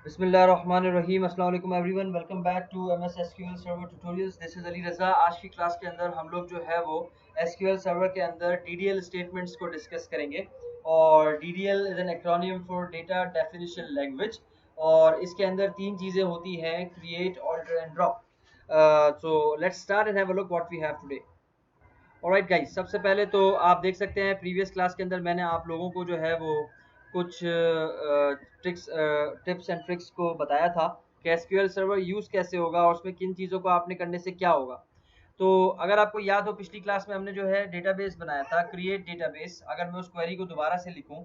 बिस्मिल्लाहिर्रहमानिर्रहीम। अस्सलाम वालेकुम everyone, welcome back to MS SQL server tutorials. This is Ali Raza. आज की क्लास के अंदर हम लोग जो है वो SQL सर्वर के अंदर DDL स्टेटमेंट्स को डिस्कस करेंगे। और DDL is an acronym for data definition language, और इसके अंदर तीन चीज़ें होती हैं: create, alter and drop. So let's start and have a look what we have today. Alright guys, सबसे पहले तो आप देख सकते हैं प्रीवियस क्लास के अंदर मैंने आप लोगों को जो है वो कुछ टिप्स एंड ट्रिक्स को बताया था कि एसक्यूएल सर्वर यूज़ कैसे होगा और उसमें किन चीज़ों को आपने करने से क्या होगा। तो अगर आपको याद हो, पिछली क्लास में हमने जो है डेटाबेस बनाया था, क्रिएट डेटाबेस। अगर मैं उस क्वेरी को दोबारा से लिखूं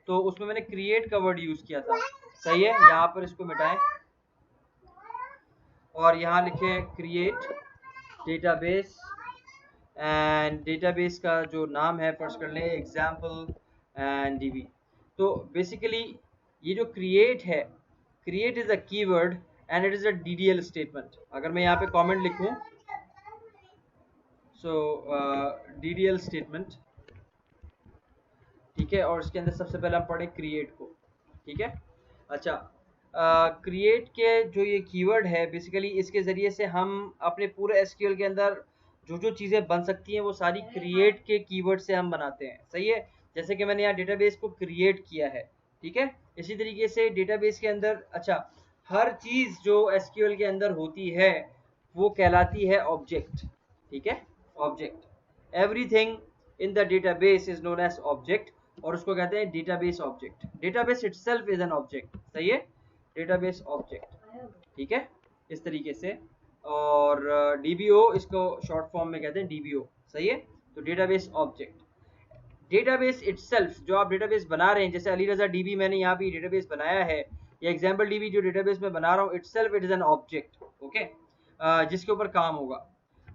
तो उसमें मैंने क्रिएट का वर्ड यूज़ किया था। सही है, यहाँ पर इसको मिटाएं और यहाँ लिखें क्रिएट डेटाबेस। एंड डेटाबेस का जो नाम है फर्स्ट कर लें एग्जाम्पल एंड डीबी। तो बेसिकली ये जो क्रिएट है, create is a keyword and it is a DDL statement. अगर मैं यहाँ पे कमेंट लिखूं, सो डीडीएल स्टेटमेंट, ठीक है, और इसके अंदर सबसे पहले हम पढ़ें क्रिएट को। ठीक है, अच्छा, क्रिएट के जो ये कीवर्ड है, बेसिकली इसके ज़रिए से हम अपने पूरे एसक्यूएल के अंदर जो जो चीज़ें बन सकती हैं वो सारी क्रिएट के कीवर्ड से हम बनाते हैं। सही है, जैसे कि मैंने यहाँ डेटाबेस को क्रिएट किया है। ठीक है, इसी तरीके से डेटाबेस के अंदर, अच्छा, हर चीज़ जो एसक्यूएल के अंदर होती है वो कहलाती है ऑब्जेक्ट। ठीक है, object, everything in the database is known as object, और उसको कहते हैं database object. Database itself is an object. सही है, डेटाबेस ऑब्जेक्ट। ठीक है, इस तरीके से। और डीबीओ इसको शॉर्ट फॉर्म में कहते हैं, डीबीओ। सही है, तो डेटाबेस ऑब्जेक्ट, डेटाबेस इटसेल्फ जो आप डेटाबेस बना रहे हैं, जैसे अली रजा डीबी मैंने यहाँ पे डेटाबेस बनाया है, या एग्जाम्पल डीबी जो डेटाबेस में बना रहा हूँ, itself it is an object. Okay, जिसके ऊपर काम होगा।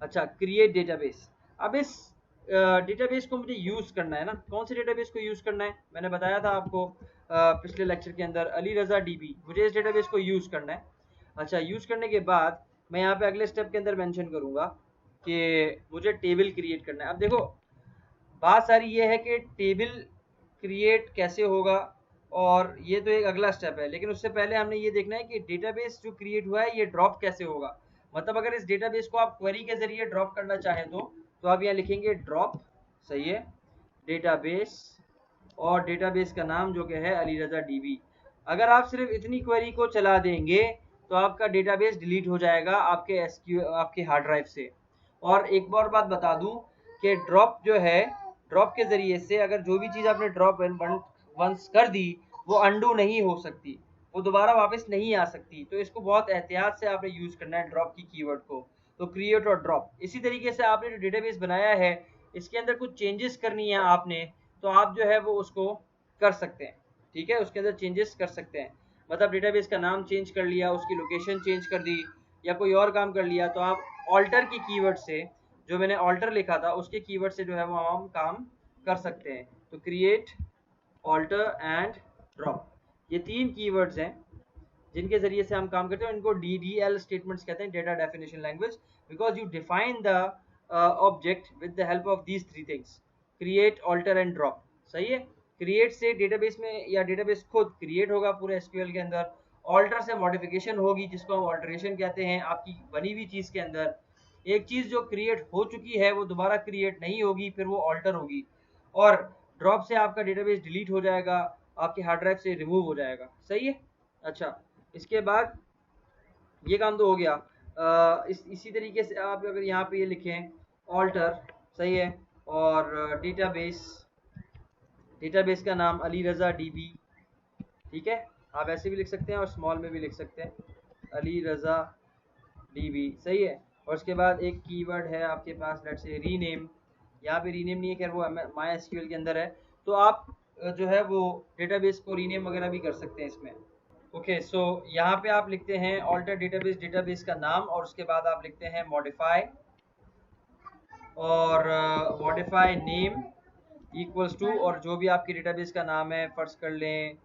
अच्छा, क्रिएट डेटाबेस। अब इस डेटाबेस को मुझे यूज़ करना है ना, कौन से डेटाबेस को यूज़ करना है, मैंने बताया था आपको पिछले लेक्चर के अंदर, अली रजा डीबी, मुझे इस डेटाबेस को यूज़ करना है। अच्छा, यूज़ करने के बाद मैं यहाँ पे अगले स्टेप के अंदर मेंशन करूँगा कि मुझे टेबल क्रिएट करना है। अब देखो, बात सारी ये है कि टेबल क्रिएट कैसे होगा, और ये तो एक अगला स्टेप है, लेकिन उससे पहले हमने ये देखना है कि डेटाबेस जो क्रिएट हुआ है ये ड्रॉप कैसे होगा। मतलब अगर इस डेटाबेस को आप क्वेरी के जरिए ड्रॉप करना चाहें तो आप यहाँ लिखेंगे ड्रॉप। सही है, डेटाबेस, और डेटाबेस का नाम जो कि है अली रजा डीबी। अगर आप सिर्फ इतनी क्वेरी को चला देंगे तो आपका डेटाबेस डिलीट हो जाएगा आपके हार्ड ड्राइव से। और एक और बात बता दूं कि ड्रॉप जो है, ड्रॉप के ज़रिए से अगर जो भी चीज़ आपने ड्रॉप वंस कर दी वो अंडू नहीं हो सकती, वो दोबारा वापस नहीं आ सकती। तो इसको बहुत एहतियात से आपने यूज़ करना है ड्रॉप की कीवर्ड को। तो क्रिएट और ड्रॉप। इसी तरीके से आपने जो डेटाबेस बनाया है इसके अंदर कुछ चेंजेस करनी है आपने, तो आप जो है वो उसको कर सकते हैं। ठीक है, उसके अंदर चेंजेस कर सकते हैं। मतलब डेटाबेस का नाम चेंज कर लिया, उसकी लोकेशन चेंज कर दी, या कोई और काम कर लिया, तो आप ऑल्टर की कीवर्ड से, जो मैंने ऑल्टर लिखा था उसके कीवर्ड से जो है वो हम काम कर सकते हैं। तो क्रिएट, ऑल्टर एंड ड्रॉप, ये तीन कीवर्ड्स हैं जिनके जरिए से हम काम करते हैं। इनको DDL स्टेटमेंट्स कहते हैं, data definition language, because you define the object with the help of these three things: create, alter and drop. सही है, क्रिएट से डेटाबेस में, या डेटाबेस खुद क्रिएट होगा पूरे एसक्यूएल के अंदर। ऑल्टर से मॉडिफिकेशन होगी, जिसको हम ऑल्टरेशन कहते हैं आपकी बनी हुई चीज़ के अंदर। एक चीज़ जो क्रिएट हो चुकी है वो दोबारा क्रिएट नहीं होगी, फिर वो ऑल्टर होगी। और ड्रॉप से आपका डेटाबेस डिलीट हो जाएगा, आपके हार्ड ड्राइव से रिमूव हो जाएगा। सही है, अच्छा, इसके बाद ये काम तो हो गया। इसी तरीके से आप अगर यहाँ पे ये लिखें ऑल्टर, सही है, और डेटाबेस, डेटाबेस का नाम अली रज़ा डीबी। ठीक है, आप ऐसे भी लिख सकते हैं और स्मॉल में भी लिख सकते हैं, अली रज़ा डीबी। सही है, और उसके बाद एक कीवर्ड है आपके पास, लेट्स से रीनेम। यहाँ पे रीनेम नहीं है, खैर वो माई एसक्यूएल के अंदर है। तो आप जो है वो डेटाबेस को रीनेम वगैरह भी कर सकते हैं इसमें। ओके, सो यहाँ पे आप लिखते हैं ऑल्टर डेटाबेस, डेटाबेस का नाम, और उसके बाद आप लिखते हैं मॉडिफाई, और मॉडिफाई नेम इक्वल्स टू, और जो भी आपके डेटाबेस का नाम है, फर्स्ट कर लें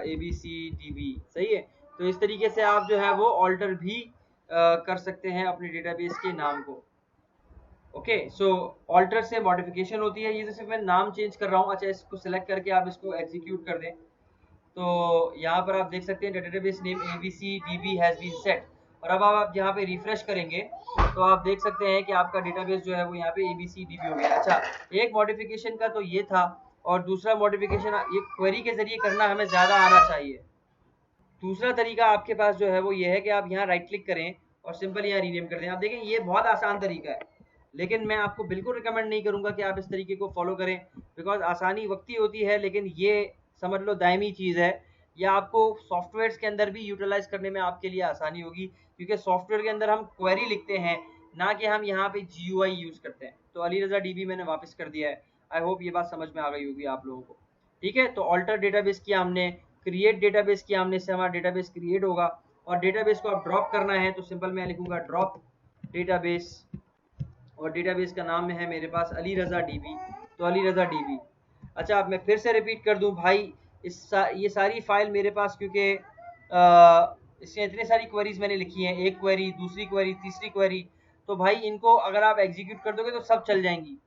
ABCDB। सही है, तो इस तरीके से आप जो है वो ऑल्टर भी कर सकते हैं अपने डेटाबेस के नाम को। ओके, सो ऑल्टर से मॉडिफिकेशन होती है, ये तो सिर्फ मैं नाम चेंज कर रहा हूँ। अच्छा, इसको सिलेक्ट करके आप इसको एग्जीक्यूट कर दें तो यहाँ पर आप देख सकते हैं database name abcdb has been set, और अब आप यहाँ पे रिफ्रेश करेंगे तो आप देख सकते हैं कि आपका डेटाबेस जो है वो यहाँ पे abcdb हो गया। अच्छा, एक मॉडिफिकेशन का तो ये था, और दूसरा मॉडिफिकेशन ये क्वेरी के जरिए करना हमें ज़्यादा आना चाहिए। दूसरा तरीका आपके पास जो है वो ये है कि आप यहाँ राइट क्लिक करें और सिंपल यहाँ रीनेम कर दें। आप देखें ये बहुत आसान तरीका है, लेकिन मैं आपको बिल्कुल रिकमेंड नहीं करूंगा कि आप इस तरीके को फॉलो करें, बिकॉज आसानी वक्ती होती है, लेकिन ये समझ लो दायमी चीज़ है। ये आपको सॉफ्टवेयर्स के अंदर भी यूटिलाइज करने में आपके लिए आसानी होगी, क्योंकि सॉफ्टवेयर के अंदर हम क्वेरी लिखते हैं, ना कि हम यहाँ पे GUI यूज़ करते हैं। तो अली रज़ा DB मैंने वापस कर दिया है। आई होप ये बात समझ में आ गई होगी आप लोगों को। ठीक है, तो ऑल्टर डेटाबेस किया हमने, क्रिएट डेटाबेस किया हमने, इससे हमारा डेटाबेस क्रिएट होगा। और डेटाबेस को अब ड्रॉप करना है तो सिंपल मैं लिखूंगा ड्रॉप डेटाबेस, और डेटाबेस का नाम है मेरे पास अली रज़ा DB, तो अली रज़ा DB। अच्छा, अब मैं फिर से रिपीट कर दूं भाई, ये सारी फाइल मेरे पास, क्योंकि इसमें इतने सारी क्वेरीज मैंने लिखी हैं, एक क्वेरी, दूसरी क्वेरी, तीसरी क्वेरी, तो भाई इनको अगर आप एग्जीक्यूट कर दोगे तो सब चल जाएंगी।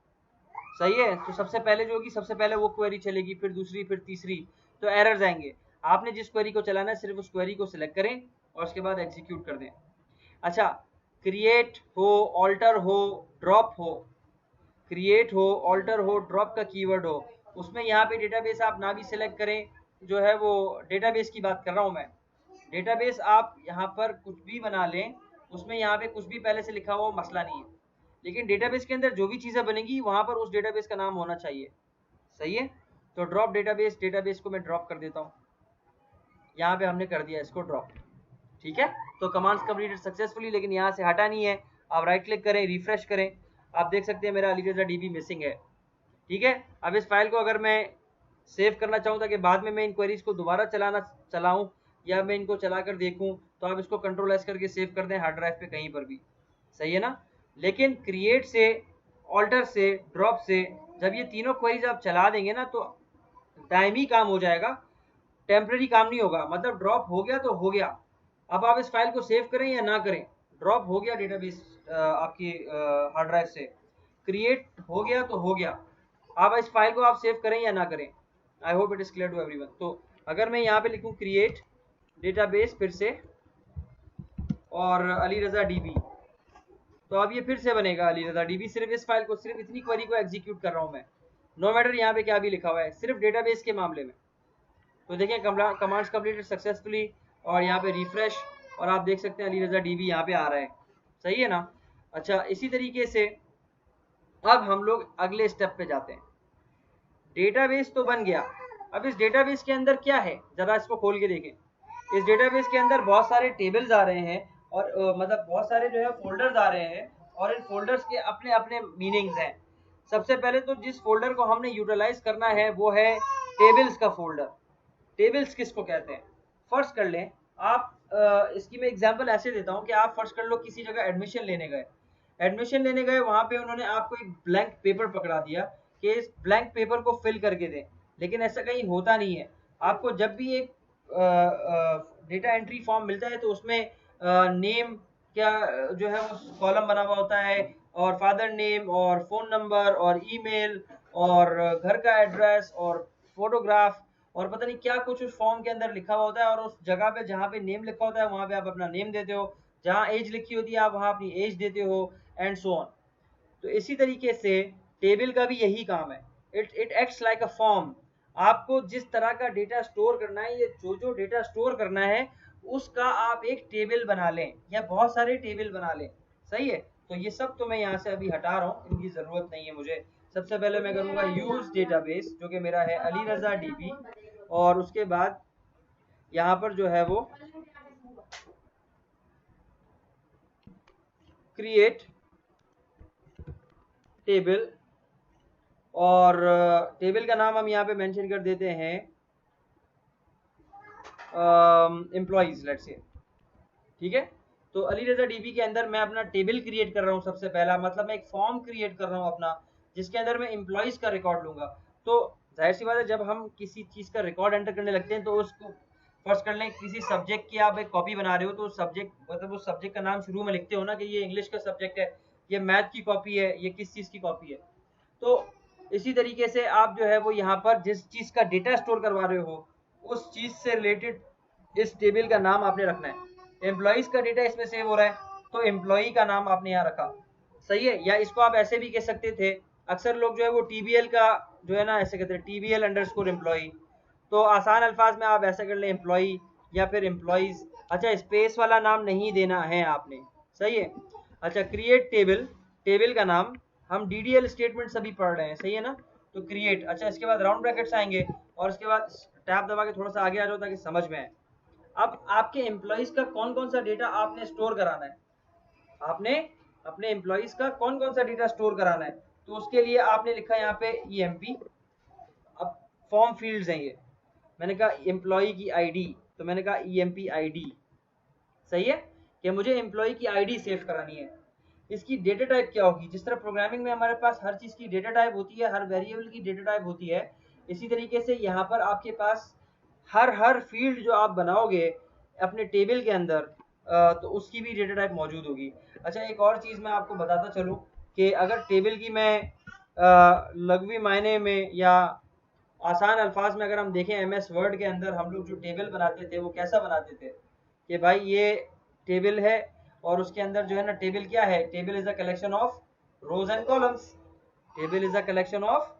सही है, तो सबसे पहले जो होगी, सबसे पहले वो क्वेरी चलेगी, फिर दूसरी, फिर तीसरी, तो एरर्स आएंगे। आपने जिस क्वेरी को चलाना है सिर्फ उस क्वेरी को सिलेक्ट करें और उसके बाद एग्जीक्यूट कर दें। अच्छा, क्रिएट हो, ऑल्टर हो, ड्रॉप हो, क्रिएट हो, ऑल्टर हो, ड्रॉप का कीवर्ड हो, उसमें यहाँ पे डेटाबेस आप ना भी सिलेक्ट करें, जो है वो डेटाबेस की बात कर रहा हूँ मैं। डेटाबेस आप यहाँ पर कुछ भी बना लें, उसमें यहाँ पे कुछ भी पहले से लिखा हुआ मसला नहीं है, लेकिन डेटाबेस के अंदर जो भी चीज़ें बनेंगी वहाँ पर उस डेटाबेस का नाम होना चाहिए। सही है, तो ड्रॉप डेटाबेस, डेटाबेस को मैं ड्रॉप कर देता हूँ, यहाँ पे हमने कर दिया इसको ड्रॉप। ठीक है, तो कमांड्स कंप्लीटेड सक्सेसफुली, लेकिन यहाँ से हटा नहीं है। आप राइट क्लिक करें, रिफ्रेश करें, आप देख सकते हैं मेरा अली रज़ा DB मिसिंग है। ठीक है, अब इस फाइल को अगर मैं सेव करना चाहूँ ताकि बाद में मैं इन क्वेरीज को दोबारा चलाऊँ या मैं इनको चला कर देखूँ, तो आप इसको Ctrl+S करके सेव कर दें हार्ड ड्राइव पे कहीं पर भी। सही है ना, लेकिन क्रिएट से, ऑल्टर से, ड्रॉप से जब ये तीनों क्वेरीज आप चला देंगे ना तो दायमी काम हो जाएगा, टेम्परेरी काम नहीं होगा। मतलब ड्रॉप हो गया तो हो गया, अब आप इस फाइल को सेव करें या ना करें, ड्रॉप हो गया डेटाबेस आपकी हार्ड ड्राइव से, क्रिएट हो गया तो हो गया। अब इस फाइल को आप सेव करें या ना करें। I hope it is clear to everyone. तो अगर मैं यहाँ पे लिखूँ क्रिएट डेटाबेस फिर से और अली रज़ा DB, तो अब ये फिर से बनेगा अली रज़ा DB। सिर्फ इस फाइल को, सिर्फ इतनी क्वेरी को एग्जीक्यूट कर रहा हूँ मैं, नो मैटर यहाँ पे क्या भी लिखा हुआ है, सिर्फ डेटाबेस के मामले में। तो देखें कमांड्स कंप्लीटेड सक्सेसफुली, और यहाँ पे रिफ्रेश, और आप देख सकते हैं अली रज़ा DB यहाँ पे आ रहा है। सही है ना। अच्छा, इसी तरीके से अब हम लोग अगले स्टेप पे जाते हैं। डेटाबेस तो बन गया, अब इस डेटाबेस के अंदर क्या है, जरा इसको खोल के देखें। इस डेटाबेस के अंदर बहुत सारे टेबल्स आ रहे हैं, और मतलब बहुत सारे जो है फोल्डर्स आ रहे हैं, और इन फोल्डर्स के अपने अपने मीनिंग्स हैं। सबसे पहले तो जिस फोल्डर को हमने यूटिलाइज करना है वो है टेबल्स का फोल्डर। टेबल्स किसको कहते हैं, फर्ज कर लें आप, इसकी मैं एग्जांपल ऐसे देता हूं कि आप फर्ज कर लो किसी जगह एडमिशन लेने गए, वहां पे उन्होंने आपको एक ब्लैंक पेपर पकड़ा दिया कि इस ब्लैंक पेपर को फिल करके दें, लेकिन ऐसा कहीं होता नहीं है। आपको जब भी एक डेटा एंट्री फॉर्म मिलता है तो उसमें नेम क्या जो है वो कॉलम बना हुआ होता है, और फादर नेम, और फ़ोन नंबर, और ईमेल, और घर का एड्रेस, और फोटोग्राफ, और पता नहीं क्या कुछ उस फॉर्म के अंदर लिखा हुआ होता है। और उस जगह पे जहाँ पे नेम लिखा होता है वहाँ पे आप अपना नेम देते हो, जहाँ एज लिखी होती है आप वहाँ अपनी एज देते हो, एंड सो ऑन। तो इसी तरीके से टेबल का भी यही काम है, it acts like a form. आपको जिस तरह का डेटा स्टोर करना है, ये जो डेटा स्टोर करना है उसका आप एक टेबल बना लें या बहुत सारे टेबल बना लें। सही है, तो ये सब तो मैं यहाँ से अभी हटा रहा हूँ, इनकी ज़रूरत नहीं है मुझे। सबसे पहले मैं करूँगा यूज़ डेटाबेस, जो कि मेरा है अली रज़ा DB, और उसके बाद यहाँ पर जो है वो क्रिएट टेबल, और टेबल का नाम हम यहाँ पे मेंशन कर देते हैं एम्प्लॉइज, लेट्स से। ठीक है, तो अली रज़ा DB के अंदर मैं अपना टेबल क्रिएट कर रहा हूँ सबसे पहला, मतलब मैं एक फॉर्म क्रिएट कर रहा हूँ अपना, जिसके अंदर मैं एम्प्लॉइज का रिकॉर्ड लूंगा। तो जाहिर सी बात है, जब हम किसी चीज़ का रिकॉर्ड एंटर करने लगते हैं तो उसको फर्स्ट कर लें, किसी सब्जेक्ट की आप एक कॉपी बना रहे हो तो सब्जेक्ट मतलब उस सब्जेक्ट का नाम शुरू में लिखते हो ना कि ये इंग्लिश का सब्जेक्ट है, ये मैथ की कॉपी है, ये किस चीज़ की कॉपी है। तो इसी तरीके से आप जो है वो यहाँ पर जिस चीज़ का डेटा स्टोर करवा रहे हो उस चीज से रिलेटेड इस टेबल का नाम आपने रखना है। एम्प्लॉइज का डेटा इसमें सेव हो रहा है तो एम्प्लॉई का नाम आपने यहाँ रखा, सही है। या इसको आप ऐसे भी कह सकते थे, अक्सर लोग जो है वो टीबीएल का जो है ना ऐसे कहते हैं, टीबीएल अंडरस्कोर एम्प्लॉई। तो आसान अल्फाज में आप ऐसा कर लें एम्प्लॉई या फिर एम्प्लॉइज। अच्छा, स्पेस वाला नाम नहीं देना है आपने, सही है। अच्छा, क्रिएट टेबल, टेबल का नाम हम डीडीएल स्टेटमेंट सभी पढ़ रहे हैं, सही है ना। तो क्रिएट, अच्छा इसके बाद राउंड ब्रैकेट्स आएंगे और उसके बाद टैब दबा के थोड़ा सा आगे आ जाओ ताकि समझ में आए। अब आपके एम्प्लॉइज का कौन कौन सा डेटा आपने स्टोर कराना है, आपने अपने एम्प्लॉइज का कौन कौन सा डेटा स्टोर कराना है, तो उसके लिए आपने लिखा यहाँ पे ईएमपी। अब फॉर्म फील्ड्स हैं ये, मैंने कहा एम्प्लॉय की आईडी, तो मैंने कहा ईएमपी आईडी, सही है कि मुझे एम्प्लॉय की आईडी सेव करानी है। इसकी डेटा टाइप क्या होगी, जिस तरह प्रोग्रामिंग में हमारे पास हर चीज़ की डेटा टाइप होती है, हर वेरिएबल की डेटा टाइप होती है, इसी तरीके से यहाँ पर आपके पास हर फील्ड जो आप बनाओगे अपने टेबल के अंदर तो उसकी भी डेटा टाइप मौजूद होगी। अच्छा, एक और चीज़ मैं आपको बताता चलूँ कि अगर टेबल की मैं लघवी मायने में या आसान अल्फाज में अगर हम देखें, एमएस वर्ड के अंदर हम लोग जो टेबल बनाते थे वो कैसा बनाते थे कि भाई ये टेबल है और उसके अंदर जो है ना, टेबल क्या है, table is a collection of rose and columns, table is a collection of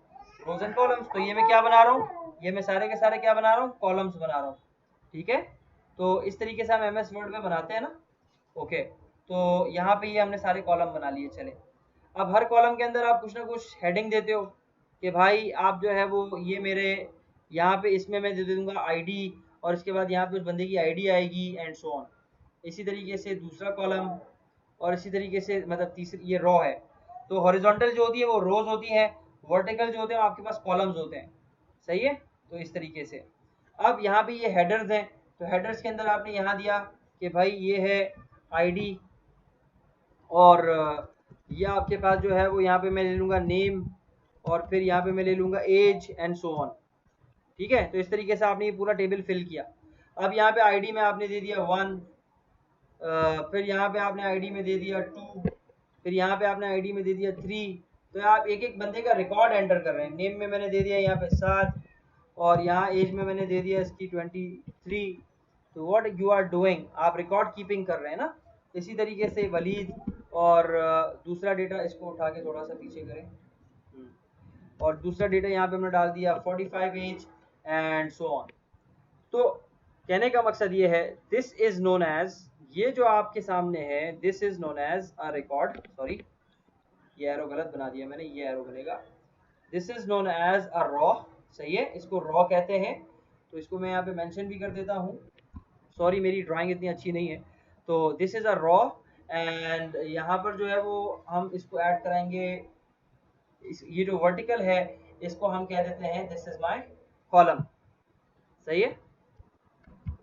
rose and columns. तो ये मैं क्या बना रहा हूँ, ये मैं सारे के सारे क्या बना रहा हूँ, कॉलम्स बना रहा हूँ, ठीक है। तो इस तरीके से हम एमएस वर्ड में बनाते हैं ना, ओके। तो यहाँ पे ये हमने सारे कॉलम बना लिए, चले। अब हर कॉलम के अंदर आप कुछ ना कुछ हेडिंग देते हो कि भाई आप जो है वो ये मेरे यहाँ पे इसमें मैं दे दूंगा आईडी, और इसके बाद यहाँ पे उस बंदे की आईडी आएगी एंड सो ऑन। इसी तरीके से दूसरा कॉलम, और इसी तरीके से मतलब तीसरी, ये रो है। तो हॉरिजॉन्टल जो होती है वो रोज होती है, वर्टिकल जो होते हैं आपके पास कॉलम्स होते हैं, सही है। तो इस तरीके से अब यहाँ पे ये हेडर्स हैं, तो हेडर्स के अंदर आपने यहाँ दिया कि भाई ये है आईडी, और ये आपके पास जो है वो यहाँ पे मैं ले लूँगा नेम, और फिर यहाँ पे मैं ले लूँगा एज एंड सो ऑन, ठीक है। तो इस तरीके से आपने ये पूरा टेबल फिल किया। अब यहाँ पे आईडी में आपने दे दिया 1, फिर यहाँ पे आपने आईडी में दे दिया 2, फिर यहाँ पे आपने आईडी में दे दिया 3। तो आप एक एक बंदे का रिकॉर्ड एंटर कर रहे हैं। नेम में मैंने दे दिया यहाँ पे 7, और यहाँ एज में मैंने दे दिया इसकी 23। तो व्हाट यू आर डूइंग, आप रिकॉर्ड कीपिंग कर रहे हैं ना। इसी तरीके से वलीद, और दूसरा डेटा इसको उठा के थोड़ा सा पीछे करें, और दूसरा डेटा यहाँ पे हमने डाल दिया 45 एज एंड सो ऑन। तो कहने का मकसद ये है, दिस इज नोन एज, ये जो आपके सामने है this is known as a record, sorry ये एरो गलत बना दिया मैंने, ये एरो बनेगा this is known as a row, सही है, इसको रॉ कहते हैं। तो इसको मैं यहाँ पे मेंशन भी कर देता हूँ, सॉरी मेरी ड्राइंग इतनी अच्छी नहीं है। तो this is a raw, and यहाँ पर जो है वो हम इसको ऐड कराएंगे, ये जो वर्टिकल है इसको हम कह देते हैं दिस इज माय कॉलम, सही है,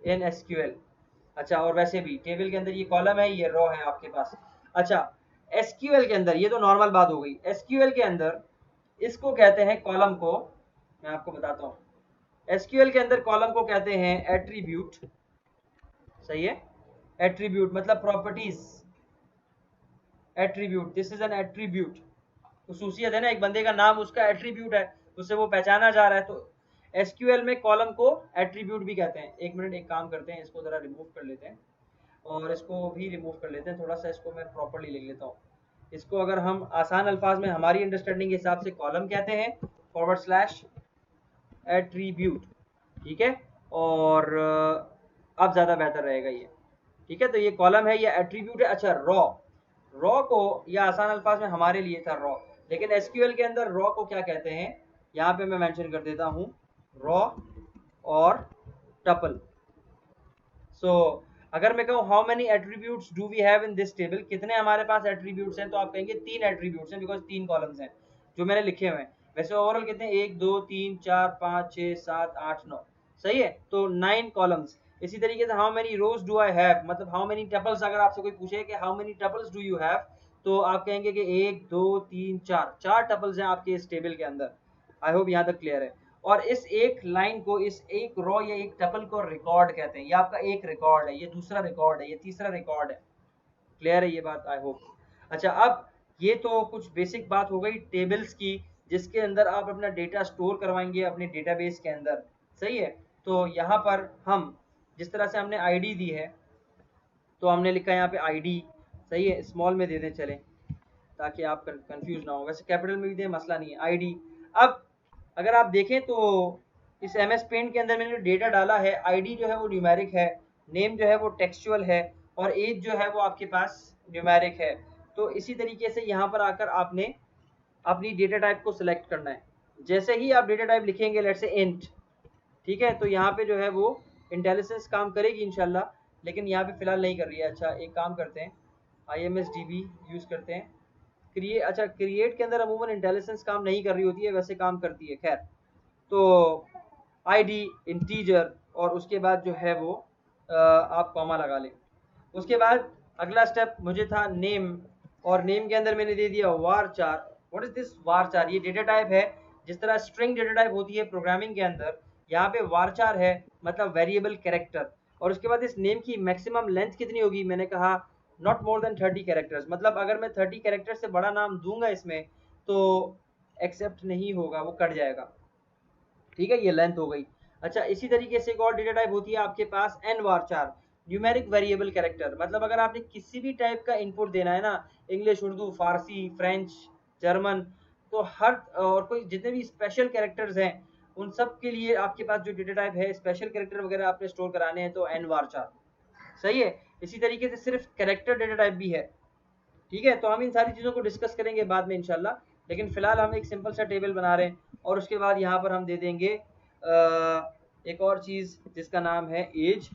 इन एसक्यूएल। अच्छा, और वैसे भी टेबल के अंदर ये कॉलम है, ये रो है आपके पास। अच्छा, एसक्यूएल के अंदर ये तो नॉर्मल बात हो गई, एसक्यूएल के अंदर इसको कहते हैं कॉलम को, मैं आपको बताता हूँ, एसक्यूएल के अंदर कॉलम को कहते हैं एट्रीब्यूट, सही है। एट्रीब्यूट मतलब properties, attribute, this is an attribute, खसूसियत है ना, एक बंदे का नाम उसका एट्रीब्यूट है, उससे वो पहचाना जा रहा है। तो एसक्यूएल में कॉलम को एट्रीब्यूट भी कहते हैं। एक मिनट, एक काम करते हैं, इसको जरा रिमूव कर लेते हैं, और इसको भी रिमूव कर लेते हैं, थोड़ा सा इसको मैं प्रॉपर्ली लिख लेता हूँ। इसको अगर हम आसान अल्फाज में हमारी अंडरस्टैंडिंग के हिसाब से कॉलम कहते हैं, / एट्रीब्यूट, ठीक है। और अब ज़्यादा बेहतर रहेगा ये, ठीक है। तो ये कॉलम है, ये एट्रीब्यूट है। अच्छा, रॉ, रॉ को या आसान अल्फाज में हमारे लिए था रॉ, लेकिन एसक्यूएल के अंदर रॉ को क्या कहते हैं, यहाँ पे मैं मेंशन कर देता हूँ, रॉ और टपल। सो अगर मैं कहूँ how many attributes do we have in this table, कितने हमारे पास एट्रीब्यूट्स हैं, तो आप कहेंगे 3 एट्रीब्यूट्स हैं, बिकॉज 3 कॉलम्स हैं जो मैंने लिखे हुए हैं। वैसे ओवरऑल कितने, 1 2 3 4 5 6 7 8 9, सही है, तो 9 कॉलम्स। इसी तरीके से how many rows do I have, मतलब हाउ मेनी टपल्स, अगर आपसे कोई पूछे कि how many tuples do you have, तो आप कहेंगे कि 1 2 3 4 टपल्स हैं आपके इस टेबल के अंदर। आई होप यहाँ तक क्लियर है। और इस एक लाइन को, इस एक रो या एक टपल को रिकॉर्ड कहते हैं। ये आपका एक रिकॉर्ड है, ये दूसरा रिकॉर्ड है, ये तीसरा रिकॉर्ड है। क्लियर है ये बात, आई होप। अच्छा, अब ये तो कुछ बेसिक बात हो गई टेबल्स की, जिसके अंदर आप अपना डेटा स्टोर करवाएंगे अपने डेटाबेस के अंदर, सही है। तो यहाँ पर हम जिस तरह से हमने आईडी दी है, तो हमने लिखा है यहाँ पे आईडी, सही है, स्मॉल में दे दें चलें, ताकि आप कंफ्यूज ना हो, वैसे कैपिटल में भी दें मसला नहीं है, आईडी। अब अगर आप देखें तो इस एम एस पेंट के अंदर मैंने जो डेटा डाला है, आईडी जो है वो न्यूमेरिक है, नेम जो है वो टेक्सचुअल है, और एज जो है वो आपके पास न्यूमेरिक है। तो इसी तरीके से यहाँ पर आकर आपने अपनी डेटा टाइप को सिलेक्ट करना है। जैसे ही आप डेटा टाइप लिखेंगे, लेट्स से इंट, ठीक है, तो यहाँ पे जो है वो इंटेलिजेंस काम करेगी इंशाल्लाह, लेकिन यहाँ पे फिलहाल नहीं कर रही है। अच्छा एक काम करते हैं, IMSDB यूज़ करते हैं। क्रिएट, अच्छा क्रिएट के अंदर अमूमन इंटेलिजेंस काम नहीं कर रही होती है, वैसे काम करती है, खैर। तो आईडी इंटीजर, और उसके बाद जो है वो आप कॉमा लगा लें। उसके बाद अगला स्टेप मुझे था नेम, और नेम के अंदर मैंने दे दिया varchar। What is this varchar? ये डेटा टाइप है, जिस तरह स्ट्रिंग डेटा टाइप होती है प्रोग्रामिंग के अंदर, यहाँ पे varchar है, मतलब वेरिएबल कैरेक्टर। और उसके बाद इस नेम की मैक्सिमम लेंथ कितनी होगी, मैंने कहा नॉट मोर देन 30 कैरेक्टर्स, मतलब अगर मैं 30 कैरेक्टर से बड़ा नाम दूंगा इसमें तो एक्सेप्ट नहीं होगा, वो कट जाएगा, ठीक है, ये लेंथ हो गई। अच्छा इसी तरीके से एक और डेटा टाइप होती है आपके पास nvarchar, न्यूमेरिक वेरिएबल कैरेक्टर, मतलब अगर आपने किसी भी टाइप का इनपुट देना है ना, इंग्लिश, उर्दू, फारसी, फ्रेंच, जर्मन, तो हर और कोई जितने भी स्पेशल कैरेक्टर्स हैं उन सब के लिए आपके पास जो डेटा टाइप है, स्पेशल कैरेक्टर वगैरह आपने स्टोर कराने हैं तो nvarchar, सही है। इसी तरीके से सिर्फ कैरेक्टर डेटा टाइप भी है, ठीक है। तो हम इन सारी चीज़ों को डिस्कस करेंगे बाद में इंशाल्लाह, लेकिन फिलहाल हम एक सिंपल सा टेबल बना रहे हैं, और उसके बाद यहाँ पर हम दे देंगे एक और चीज़ जिसका नाम है एज।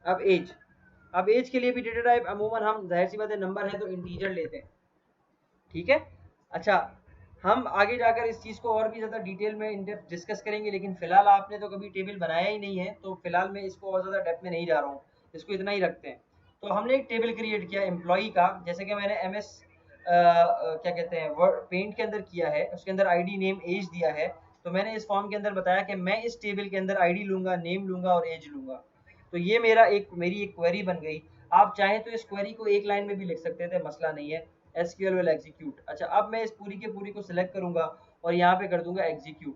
अब एज के लिए भी डेटा टाइप अमूमन हम, जाहिर सी बात है, नंबर है तो इंटीजर लेते हैं, ठीक है। अच्छा हम आगे जाकर इस चीज़ को और भी ज़्यादा डिटेल में इन डेप्थ डिस्कस करेंगे, लेकिन फिलहाल आपने तो कभी टेबल बनाया ही नहीं है, तो फिलहाल मैं इसको और ज़्यादा डेप्थ में नहीं जा रहा हूँ, इसको इतना ही रखते हैं। तो हमने एक टेबल क्रिएट किया एम्प्लॉई का, जैसे कि मैंने MS क्या कहते हैं वर्ड पेंट के अंदर किया है, उसके अंदर आईडी नेम एज दिया है। तो मैंने इस फॉर्म के अंदर बताया कि मैं इस टेबल के अंदर आईडी लूंगा, नेम लूंगा और एज लूंगा। तो ये मेरी एक क्वेरी बन गई। आप चाहें तो इस क्वेरी को एक लाइन में भी लिख सकते थे, मसला नहीं है, SQL विल एग्जीक्यूट। अच्छा अब मैं इस पूरी के पूरी को सिलेक्ट करूंगा और यहाँ पे कर दूंगा एग्जीक्यूट,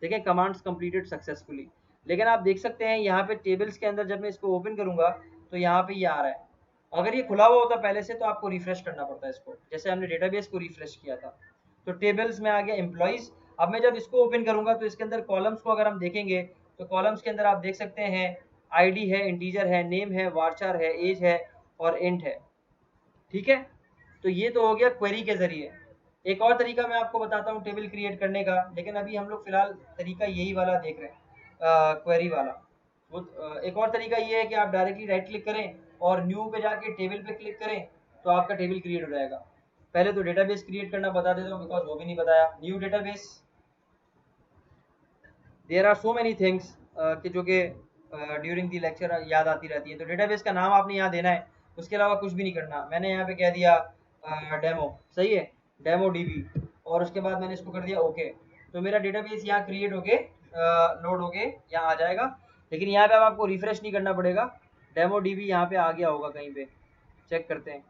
देखें कमांड्स कंप्लीटेड सक्सेसफुली। लेकिन आप देख सकते हैं यहाँ पे टेबल्स के अंदर जब मैं इसको ओपन करूंगा तो यहाँ पे ये आ रहा है। अगर ये खुला हुआ होता पहले से तो आपको रिफ्रेश करना पड़ता है इसको, जैसे हमने डेटाबेस को रिफ्रेश किया था। तो टेबल्स में आ गया एम्प्लॉइज। अब मैं जब इसको ओपन करूंगा तो इसके अंदर कॉलम्स को अगर हम देखेंगे तो कॉलम्स के अंदर आप देख सकते हैं आईडी है, इंटीजर है, नेम है, वारचार है, एज है और इंट है, ठीक है। तो ये तो हो गया क्वेरी के जरिए। एक और तरीका मैं आपको बताता हूँ टेबल क्रिएट करने का, लेकिन अभी हम लोग फिलहाल तरीका यही वाला देख रहे हैं, क्वेरी वाला। वो एक और तरीका ये है कि आप डायरेक्टली राइट क्लिक करें और न्यू पे जाके टेबल पे क्लिक करें तो आपका टेबल क्रिएट हो जाएगा। पहले तो डेटाबेस क्रिएट करना बता देता हूँ, बिकॉज वो भी नहीं बताया। New database, there are so many things कि जो कि ड्यूरिंग द लेक्चर याद आती रहती है। तो डेटाबेस का नाम आपने यहाँ देना है, उसके अलावा कुछ भी नहीं करना। मैंने यहाँ पे कह दिया डेमो, सही है, डेमो DB, और उसके बाद मैंने इसको कर दिया ओके। तो मेरा डेटाबेस यहाँ क्रिएट होके लोड होके यहाँ आ जाएगा, लेकिन यहाँ पे अब आपको रिफ्रेश नहीं करना पड़ेगा, डेमो DB यहाँ पे आ गया होगा कहीं पे, चेक करते हैं।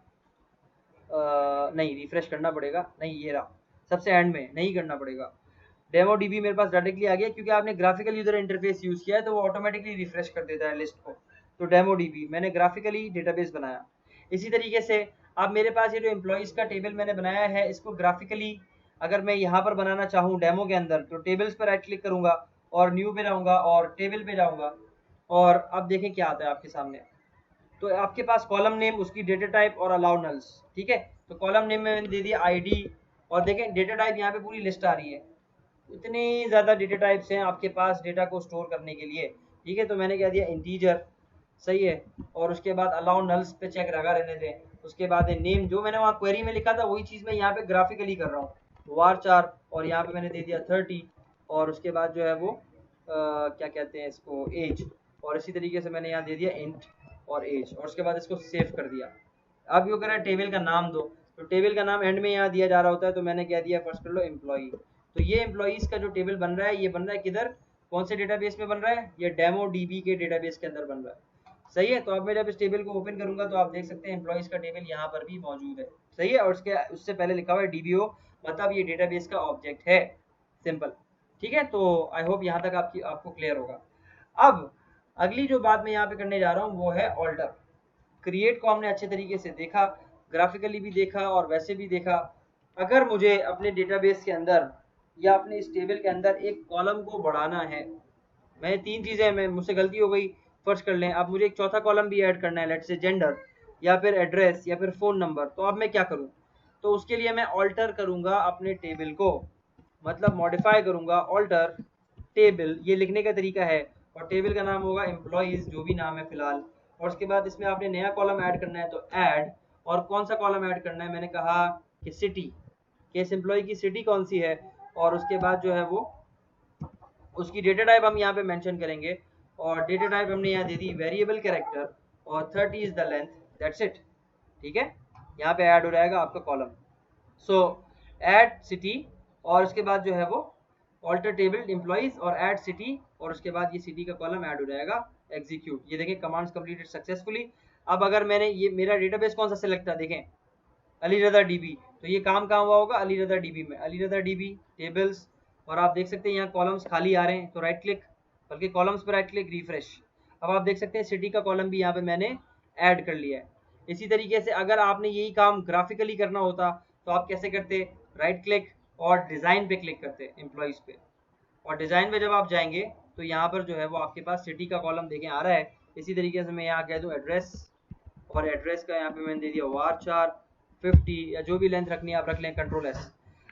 नहीं, रिफ्रेश करना पड़ेगा, नहीं ये रहा, सबसे एंड में, नहीं करना पड़ेगा। डेमो DB मेरे पास डायरेक्टली आ गया, क्योंकि आपने ग्राफिकल यूजर इंटरफेस यूज़ किया है तो वो ऑटोमेटिकली रिफ्रेश कर देता है लिस्ट को। तो डेमो DB मैंने ग्राफिकली डेटाबेस बनाया। इसी तरीके से अब मेरे पास ये जो एम्प्लॉइज़ का टेबल मैंने बनाया है, इसको ग्राफिकली अगर मैं यहाँ पर बनाना चाहूँ डेमो के अंदर, तो टेबल्स पर राइट क्लिक करूँगा और न्यू पे जाऊँगा और टेबल पे जाऊँगा, और अब देखें क्या आता है आपके सामने। तो आपके पास कॉलम नेम, उसकी डेटा टाइप और अलाउ नल्स, ठीक है। तो कॉलम नेम में मैंने दे दिया आईडी, और देखें डेटा टाइप यहाँ पे पूरी लिस्ट आ रही है। इतनी ज़्यादा डेटा टाइप्स हैं आपके पास डेटा को स्टोर करने के लिए, ठीक है। तो मैंने कह दिया इंटीजर, सही है, और उसके बाद अलाउ नल्स पे चेक लगा रहने दें। उसके बाद नेम, जो मैंने वहाँ क्वेरी में लिखा था वही चीज़ मैं यहाँ पे ग्राफिकली कर रहा हूँ, वारचार, और यहाँ पे मैंने दे दिया 30, और उसके बाद जो है वो क्या कहते हैं इसको, एज, और इसी तरीके से मैंने यहाँ दे दिया इंट और एज, और उसके बाद इसको सेव कर दिया। अब ये कह रहा है टेबल का नाम दो, तो टेबल का नाम एंड में यहाँ दिया जा रहा होता है, तो मैंने कह दिया फर्स्ट कर लो एम्प्लॉई। तो ये एम्प्लॉइज़ का जो टेबल बन रहा है, ये बन रहा है किधर, कौन से डेटाबेस में बन रहा है, ये डेमो DB के डेटाबेस के अंदर बन रहा है, सही है। तो अब मैं जब इस टेबल को ओपन करूंगा तो आप देख सकते हैं एम्प्लॉइज़ का टेबल यहाँ पर भी मौजूद है, सही है, और उससे पहले लिखा हुआ है DBO, मतलब ये डेटाबेस का ऑब्जेक्ट है, सिंपल, ठीक है। तो आई होप यहाँ तक आपको क्लियर होगा। अब अगली जो बात मैं यहाँ पे करने जा रहा हूँ वो है ऑल्टर। क्रिएट को हमने अच्छे तरीके से देखा, ग्राफिकली भी देखा और वैसे भी देखा। अगर मुझे अपने डेटाबेस के अंदर या अपने इस टेबल के अंदर एक कॉलम को बढ़ाना है, मैं तीन चीजें, मैं मुझसे गलती हो गई, फर्स्ट कर लें, अब मुझे एक चौथा कॉलम भी ऐड करना है, लेट्स से जेंडर या फिर एड्रेस या फिर फोन नंबर, तो अब मैं क्या करूं? तो उसके लिए मैं ऑल्टर करूंगा अपने टेबल को, मतलब मॉडिफाई करूंगा, ऑल्टर टेबल, ये लिखने का तरीका है। और टेबल का नाम होगा एम्प्लॉइज, जो भी नाम है फिलहाल। और उसके बाद इसमें आपने नया कॉलम ऐड करना है तो ऐड, और कौन सा कॉलम ऐड करना है, मैंने कहा कि सिटी, कि इस एम्प्लॉय की सिटी कौन सी है। और उसके बाद जो है वो उसकी डेटा टाइप हम यहाँ पे मेंशन करेंगे, और डेटा टाइप हमने यहाँ दे दी वेरिएबल कैरेक्टर, और 30 is the length, that's it. ठीक है, यहाँ पे ऐड हो जाएगा आपका कॉलम। सो ऐड सिटी, और उसके बाद जो है वो ऑल्टर टेबल एम्प्लॉइज और ऐड सिटी, और उसके बाद ये सिटी का कॉलम ऐड हो जाएगा। एग्जीक्यूट, ये देखें कमांड्स कंप्लीटेड सक्सेसफुली। अब अगर मैंने ये मेरा डेटाबेस कौन सा सेलेक्ट था, देखें अली रजा डीबी, तो ये काम कहाँ हुआ होगा, अली रजा डीबी में, अली रजा डीबी टेबल्स। और आप देख सकते हैं यहाँ कॉलम्स खाली आ रहे हैं, तो राइट क्लिक, बल्कि कॉलम्स पर राइट क्लिक, रिफ्रेश। अब आप देख सकते हैं सिटी का कॉलम भी यहाँ पे मैंने ऐड कर लिया है। इसी तरीके से अगर आपने यही काम ग्राफिकली करना होता तो आप कैसे करते, राइट क्लिक और डिज़ाइन पे क्लिक करते एम्प्लॉइज़ पे, और डिज़ाइन में जब आप जाएंगे तो यहाँ पर जो है वो आपके पास सिटी का कॉलम देखें आ रहा है। इसी तरीके से मैं यहाँ कह दूँ एड्रेस, और एड्रेस का यहाँ पे मैंने दे दिया वार 450, या जो भी लेंथ रखनी है आप रख लें, कंट्रोल एस।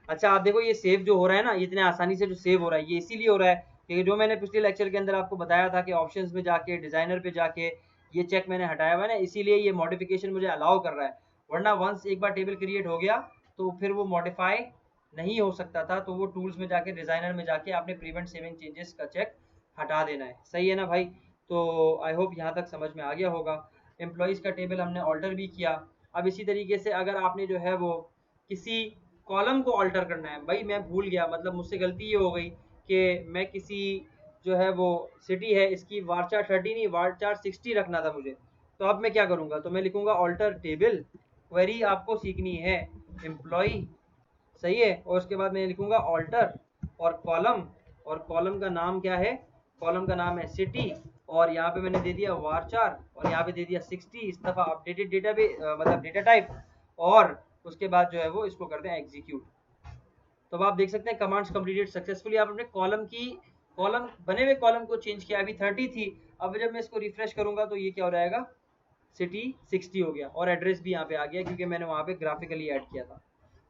अच्छा आप देखो ये सेव जो हो रहा है ना, ये इतने आसानी से जो सेव हो रहा है, ये इसीलिए हो रहा है क्योंकि जो मैंने पिछले लेक्चर के अंदर आपको बताया था कि ऑप्शंस में जाके डिज़ाइनर पे जाके ये चेक मैंने हटाया हुआ है ना, इसीलिए ये मॉडिफिकेशन मुझे अलाउ कर रहा है। वरना वंस एक बार टेबल क्रिएट हो गया तो फिर वो मॉडिफाई नहीं हो सकता था, तो वो टूल्स में जाके डिज़ाइनर में जाके आपने प्रिवेंट सेविंग चेंजेस का चेक हटा देना है। सही है ना भाई? तो आई होप यहाँ तक समझ में आ गया होगा। एम्प्लॉइज़ का टेबल हमने ऑल्टर भी किया। अब इसी तरीके से अगर आपने जो है वो किसी कॉलम को ऑल्टर करना है, भाई मैं भूल गया, मतलब मुझसे गलती ये हो गई कि मैं किसी जो है वो सिटी है इसकी वारचार 30 नहीं वारचार 60 रखना था मुझे। तो अब मैं क्या करूँगा, तो मैं लिखूँगा ऑल्टर टेबल, क्वेरी आपको सीखनी है एम्प्लॉय, सही है। और उसके बाद मैं लिखूँगा ऑल्टर और कॉलम, और कॉलम का नाम क्या है, कॉलम का नाम है सिटी, और यहाँ पे मैंने दे दिया वारचार, और यहाँ पे दे दिया 60, इस दफ़ा अपडेटेड डेटा मतलब डेटा टाइप, और उसके बाद जो है वो इसको करते हैं एग्जीक्यूट। तो अब आप देख सकते हैं कमांड्स कंप्लीटेड सक्सेसफुली। आप अपने कॉलम की कॉलम बने हुए कॉलम को चेंज किया, अभी 30 थी, अब जब मैं इसको रिफ्रेश करूंगा तो ये क्या हो जाएगा, सिटी 60 हो गया, और एड्रेस भी यहाँ पे आ गया क्योंकि मैंने वहाँ पे ग्राफिकली ऐड किया था।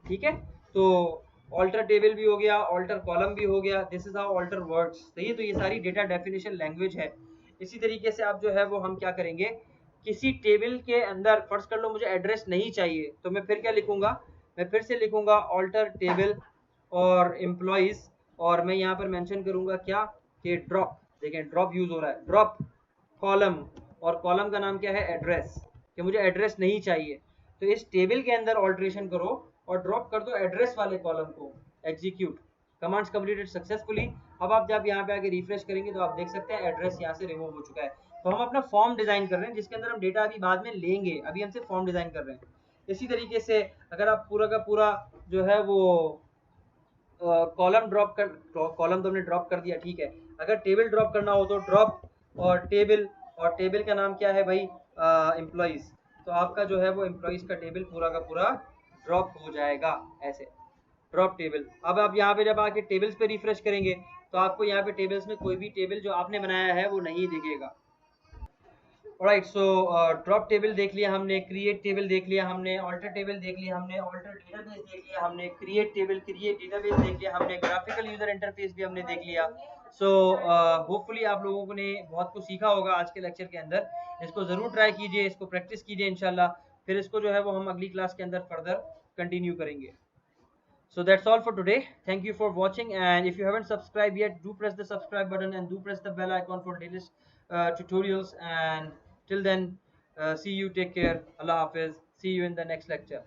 ठीक है, तो ऑल्टर टेबल भी हो गया, ऑल्टर कॉलम भी हो गया, this is how alter works. सही है, तो ये सारी डेटा डेफिनेशन लैंग्वेज है। इसी तरीके से आप जो है वो हम क्या करेंगे, किसी टेबल के अंदर फर्ज कर लो मुझे एड्रेस नहीं चाहिए, तो मैं फिर क्या लिखूंगा, मैं फिर से लिखूंगा ऑल्टर टेबल और एम्प्लॉइज, और मैं यहाँ पर मेंशन करूंगा क्या, कि ड्रॉप, देखें ड्रॉप यूज हो रहा है, ड्रॉप कॉलम, और कॉलम का नाम क्या है, एड्रेस, कि मुझे एड्रेस नहीं चाहिए। तो इस टेबल के अंदर ऑल्ट्रेशन करो और ड्रॉप कर दो एड्रेस वाले कॉलम को, एग्जीक्यूट, कमांड्स कंप्लीटेड सक्सेसफुली। अब आप जब यहाँ पे आके रिफ्रेश करेंगे तो आप देख सकते हैं एड्रेस यहाँ से रिमूव हो चुका है। तो हम अपना फॉर्म डिजाइन कर रहे हैं जिसके अंदर हम डेटा अभी बाद में लेंगे, अभी हम सिर्फ फॉर्म डिजाइन कर रहे हैं। इसी तरीके से अगर आप पूरा का पूरा जो है वो कॉलम ड्रॉप कर, कॉलम तो हमने ड्रॉप कर दिया, ठीक है, अगर टेबल ड्रॉप करना हो तो ड्रॉप और टेबल, और टेबल का नाम क्या है भाई, एम्प्लॉइज, तो आपका जो है वो एम्प्लॉइज का टेबल पूरा का पूरा ड्रॉप हो जाएगा, ऐसे ड्रॉप टेबल। अब आप यहाँ पे जब आके टेबल्स पे रिफ्रेश करेंगे तो आपको यहाँ पे टेबल्स में कोई भी टेबल जो आपने बनाया है वो नहीं दिखेगा। राइट, सो ड्रॉप टेबल देख लिया हमने, क्रिएट टेबल देख लिया हमने, ऑल्टर टेबल देख लिया हमने, ऑल्टर डेटाबेस देख लिया हमने, क्रिएट टेबल क्रिएट डेटाबेस देख लिया हमने, ग्राफिकल यूजर इंटरफेस भी हमने देख लिया। सो होपफुली आप लोगों ने बहुत कुछ सीखा होगा आज के लेक्चर के अंदर। इसको ज़रूर ट्राई कीजिए, इसको प्रैक्टिस कीजिए इंशाल्लाह, फिर इसको जो है वो हम अगली क्लास के अंदर फर्दर कंटिन्यू करेंगे। So that's all for today. Thank you for watching, and if you haven't subscribed yet, do press the subscribe button and do press the bell icon for latest tutorials. And till then, see you, take care, Allah Hafiz, see you in the next lecture.